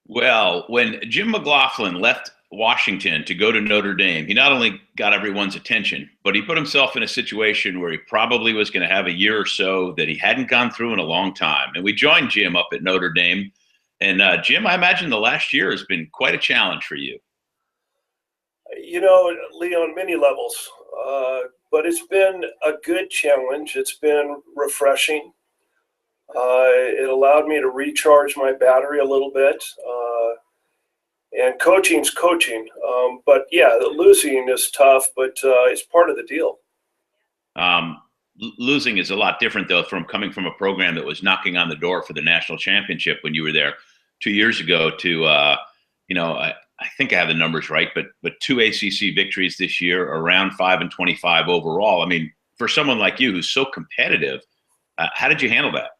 Well, when Jim McLaughlin left Washington to go to Notre Dame, he not only got everyone's attention, but he put himself in a situation where he probably was going to have a year or so that he hadn't gone through in a long time. And we joined Jim up at Notre Dame. And Jim, I imagine the last year has been quite a challenge for you. Lee, on many levels, but it's been a good challenge. It's been refreshing. It allowed me to recharge my battery a little bit. And coaching's coaching. But yeah, losing is tough, but it's part of the deal. Um, Losing is a lot different, though, from coming from a program that was knocking on the door for the national championship when you were there 2 years ago to, I think I have the numbers right, but two ACC victories this year, around 5-25 overall. I mean, for someone like you who's so competitive, how did you handle that?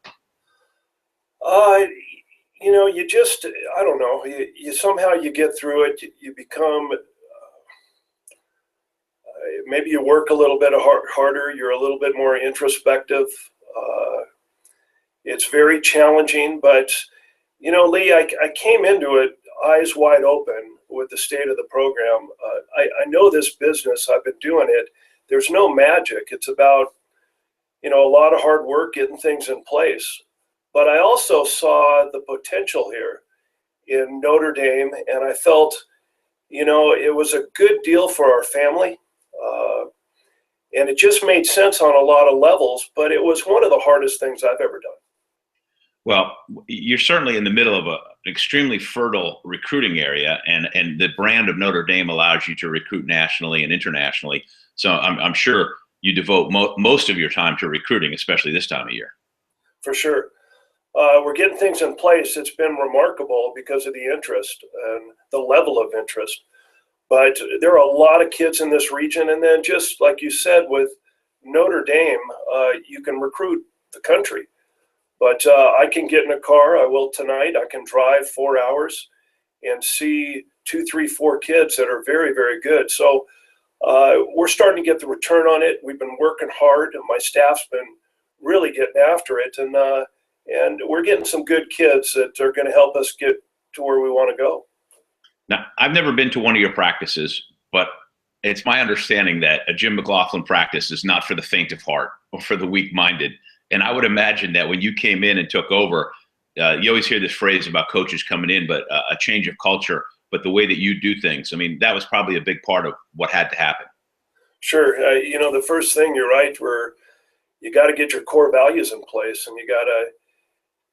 Uh, you just, I don't know, you somehow you get through it. You become, maybe you work a little bit harder. You're a little bit more introspective. It's very challenging, but, Lee, I came into it eyes wide open with the state of the program. I know this business. I've been doing it. There's no magic. It's about, a lot of hard work, getting things in place. But I also saw the potential here in Notre Dame, and I felt, it was a good deal for our family. And it just made sense on a lot of levels, but it was one of the hardest things I've ever done. Well, you're certainly in the middle of an extremely fertile recruiting area, and the brand of Notre Dame allows you to recruit nationally and internationally. So I'm sure you devote most of your time to recruiting, especially this time of year. For sure. We're getting things in place. It's been remarkable because of the interest and the level of interest. But there are a lot of kids in this region. And then just like you said, with Notre Dame, you can recruit the country. But I can get in a car. I will tonight. I can drive 4 hours and see 2, 3, 4 kids that are very, very good. So we're starting to get the return on it. We've been working hard. My staff's been really getting after it. And we're getting some good kids that are going to help us get to where we want to go. Now, I've never been to one of your practices, but it's my understanding that a Jim McLaughlin practice is not for the faint of heart or for the weak-minded. And I would imagine that when you came in and took over, you always hear this phrase about coaches coming in, but a change of culture, but the way that you do things. I mean, that was probably a big part of what had to happen. Sure. The first thing, you're right, you got to get your core values in place, and you got to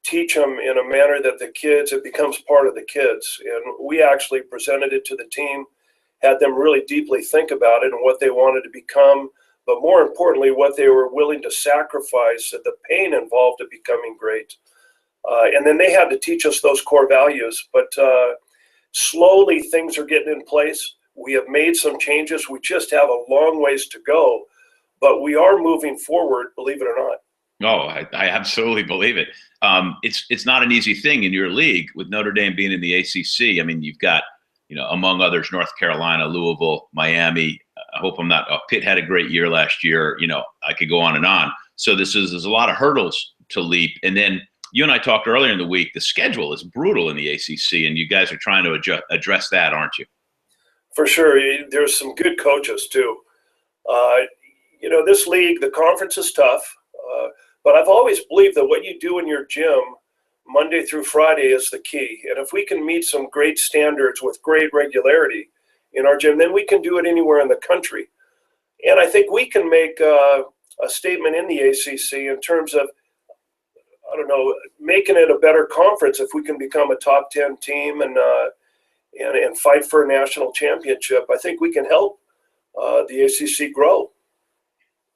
teach them in a manner that it becomes part of the kids. And we actually presented it to the team, had them really deeply think about it and what they wanted to become, but more importantly, what they were willing to sacrifice, the pain involved in becoming great. And then they had to teach us those core values. But slowly things are getting in place. We have made some changes. We just have a long ways to go, but we are moving forward, believe it or not. No, I absolutely believe it. It's not an easy thing in your league with Notre Dame being in the ACC. I mean, you've got, among others, North Carolina, Louisville, Miami. I hope I'm not. Pitt had a great year last year. I could go on and on. So there's a lot of hurdles to leap. And then you and I talked earlier in the week. The schedule is brutal in the ACC, and you guys are trying to address that, aren't you? For sure. There's some good coaches too. This league, the conference is tough. But I've always believed that what you do in your gym Monday through Friday is the key. And if we can meet some great standards with great regularity in our gym, then we can do it anywhere in the country. And I think we can make a statement in the ACC in terms of, making it a better conference if we can become a top 10 team and fight for a national championship. I think we can help the ACC grow.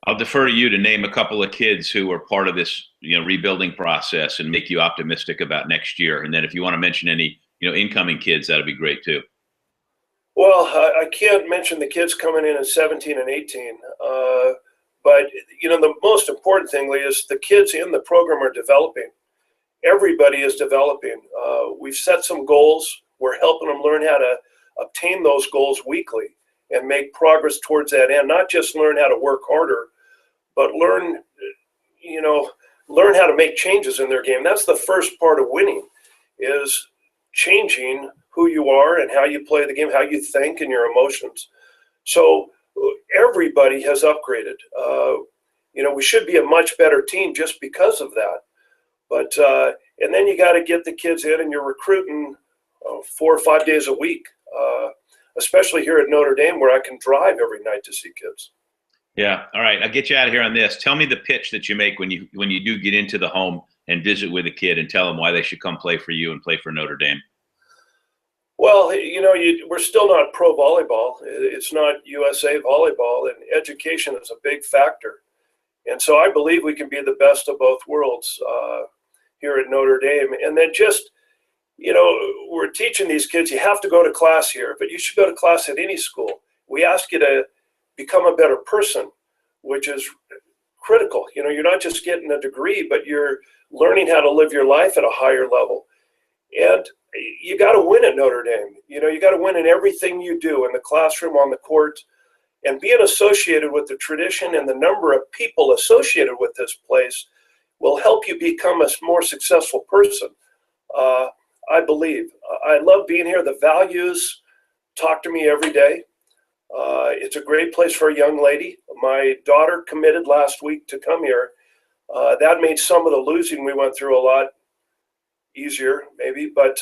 I'll defer to you to name a couple of kids who are part of this, rebuilding process and make you optimistic about next year. And then if you want to mention any, incoming kids, that'd be great too. Well, I can't mention the kids coming in at 17 and 18. But, the most important thing, Lee, is the kids in the program are developing. Everybody is developing. We've set some goals. We're helping them learn how to obtain those goals weekly and make progress towards that end, not just learn how to work harder, but learn how to make changes in their game. That's the first part of winning, is changing who you are and how you play the game, how you think, and your emotions. So everybody has upgraded. We should be a much better team just because of that. But and then you got to get the kids in, and you're recruiting 4 or 5 days a week, especially here at Notre Dame, where I can drive every night to see kids. Yeah. All right. I'll get you out of here on this. Tell me the pitch that you make when you do get into the home and visit with a kid and tell them why they should come play for you and play for Notre Dame. Well, we're still not pro volleyball. It's not USA volleyball, and education is a big factor. And so I believe we can be the best of both worlds here at Notre Dame. And then just, we're teaching these kids, you have to go to class here, but you should go to class at any school. We ask you to become a better person, which is critical. You're not just getting a degree, but you're learning how to live your life at a higher level. And you got to win at Notre Dame. You got to win in everything you do, in the classroom, on the court. And being associated with the tradition and the number of people associated with this place will help you become a more successful person, I believe. I love being here. The values talk to me every day. It's a great place for a young lady. My daughter committed last week to come here. That made some of the losing we went through a lot easier, maybe. But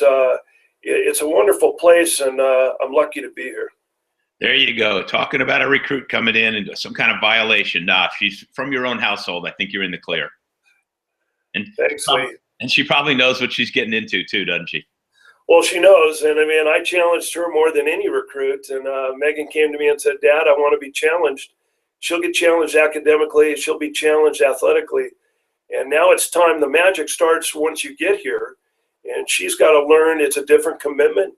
it's a wonderful place, and I'm lucky to be here. There you go. Talking about a recruit coming in and some kind of violation. Nah, if she's from your own household, I think you're in the clear. And thanks, Lee. And she probably knows what she's getting into too, doesn't she? Well, she knows. And I challenged her more than any recruit. And Megan came to me and said, Dad, I want to be challenged. She'll get challenged academically. She'll be challenged athletically. And now it's time. The magic starts once you get here. And she's got to learn it's a different commitment.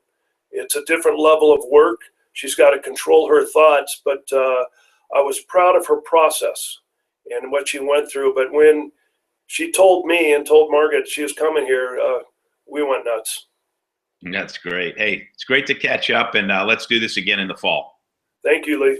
It's a different level of work. She's got to control her thoughts, but I was proud of her process and what she went through. But when she told me and told Margaret she was coming here, we went nuts. That's great. Hey, it's great to catch up, and let's do this again in the fall. Thank you, Lee.